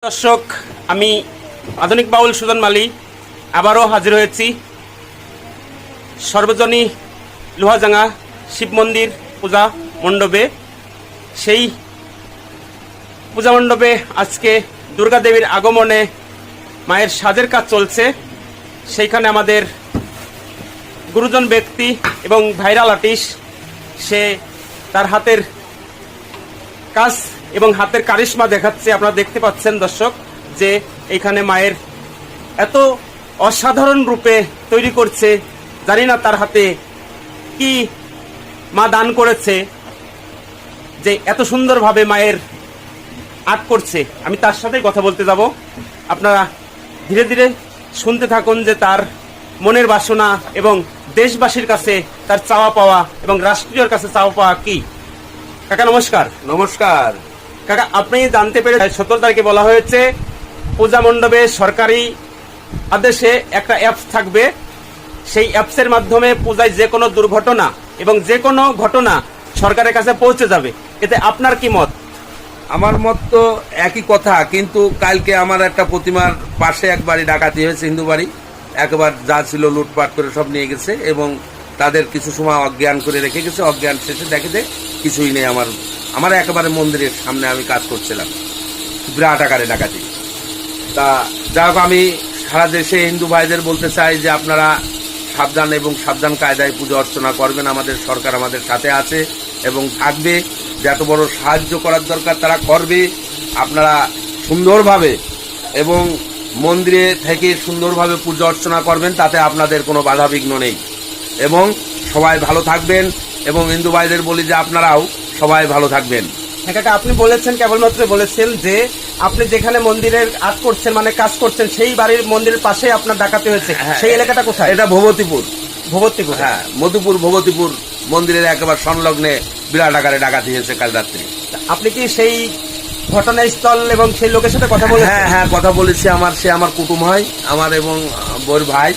দর্শক, আমি আধুনিক বাউল সুজন মালি আবারও হাজির হয়েছি সর্বজনী লোহাজাঙ্গা শিব মন্দির পূজা মণ্ডপে। সেই পূজা মণ্ডপে আজকে দুর্গা দেবীর আগমনে মায়ের সাজের কাজ চলছে। সেইখানে আমাদের গুরুজন ব্যক্তি এবং ভাইরাল আর্টিস্ট, সে তার হাতের কাজ এবং হাতের কারিশমা দেখাচ্ছে। আপনারা দেখতে পাচ্ছেন দর্শক যে এইখানে মায়ের এত অসাধারণ রূপে তৈরি করছে। জানি না তার হাতে কি মা দান করেছে যে এত সুন্দরভাবে মায়ের আর্ট করছে। আমি তার সাথেই কথা বলতে যাব। আপনারা ধীরে ধীরে শুনতে থাকুন যে তার মনের বাসনা এবং দেশবাসীর কাছে তার চাওয়া পাওয়া এবং রাষ্ট্রীয়র কাছে চাওয়া পাওয়া কি। কাকা নমস্কার। নমস্কার কাকা, আপনি জানতে পেরে 17 তারিখে বলা হয়েছে পূজা মণ্ডপে সরকারি আদেশে একটা অ্যাপস থাকবে। সেই অ্যাপসের মাধ্যমে পূজায় যে কোনো দুর্ঘটনা এবং যে কোনো ঘটনা সরকারের কাছে পৌঁছে যাবে। এতে আপনার কি মত? আমার মত তো একই কথা, কিন্তু কালকে আমার একটা প্রতিমার পাশে এক বাড়ি ডাকাতি হয়েছে, হিন্দু বাড়ি। একবার যা ছিল লুটপাট করে সব নিয়ে গেছে এবং তাদের কিছু সময় অজ্ঞান করে রেখে গেছে। অজ্ঞান শেষে দেখে যে কিছুই নেই। আমার একেবারে মন্দিরের সামনে আমি কাজ করছিলাম, বিরাট আকারে ডাকাতি। তা যাই হোক, আমি সারা দেশে হিন্দু ভাইদের বলতে চাই যে আপনারা সাবধান এবং সাবধান কায়দায় পুজো অর্চনা করবেন। আমাদের সরকার আমাদের সাথে আছে এবং থাকবে। যে এত বড় সাহায্য করার দরকার তারা করবে। আপনারা সুন্দরভাবে এবং মন্দিরে থেকে সুন্দরভাবে পুজো অর্চনা করবেন, তাতে আপনাদের কোনো বাধা বিঘ্ন নেই। এবং সবাই ভালো থাকবেন এবং হিন্দু ভাইদের বলি যে আপনারাও সবাই ভালো থাকবেন। হ্যাঁ কাকা, আপনি বলেছেন, কেবলমাত্র বলেছেন যে আপনি যেখানে মন্দিরের আর্ট করছেন মানে কাজ করছেন সেই বাড়ির মন্দিরের পাশে আপনার ডাকাতি হয়েছে। সেই এলাকাটা কোথায়? এটা ভগবতীপুর। ভগবতীপুর? হ্যাঁ, মধুপুর ভগবতীপুর মন্দিরের একেবারে সংলগ্নে বিরাট আকারে ডাকাতি হয়েছে কাল রাত্রে। আপনি কি সেই ঘটনাস্থল এবং সেই লোকের সাথে কথা বলেছেন? হ্যাঁ, কথা বলেছি। সে আমার কুটুম হয়, আমার এবং বউর ভাই।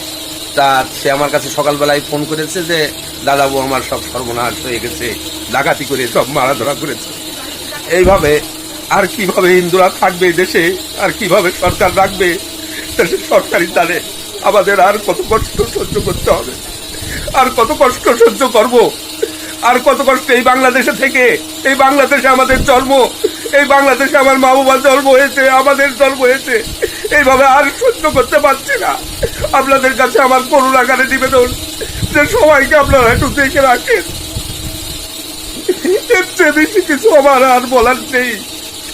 তা সে আমার কাছে সকালবেলায় ফোন করেছে যে দাদাবু আমার সব সর্বনাশ হয়ে গেছে, ডাকাতি করে সব মারা ধরা করেছে। এইভাবে আর কিভাবে হিন্দুরা থাকবে দেশে, আর কিভাবে সরকার রাখবে দেশে? সরকারি দানে আমাদের আর কত কষ্ট সহ্য করতে হবে, আর কত কষ্ট সহ্য করব, আর কত কষ্ট। এই বাংলাদেশে থেকে, এই বাংলাদেশে আমাদের জন্ম, এই বাংলাদেশে আমার মা বাবা জন্ম হয়েছে, আমাদের জন্ম হয়েছে। এইভাবে আর সহ্য করতে পারছি না। আপনাদের কাছে আমার করুণাকারে নিবেদন যে সবাইকে আপনারা একটু দেখে রাখেন। এর চেয়ে বেশি কিছু আমার আর বলার নেই।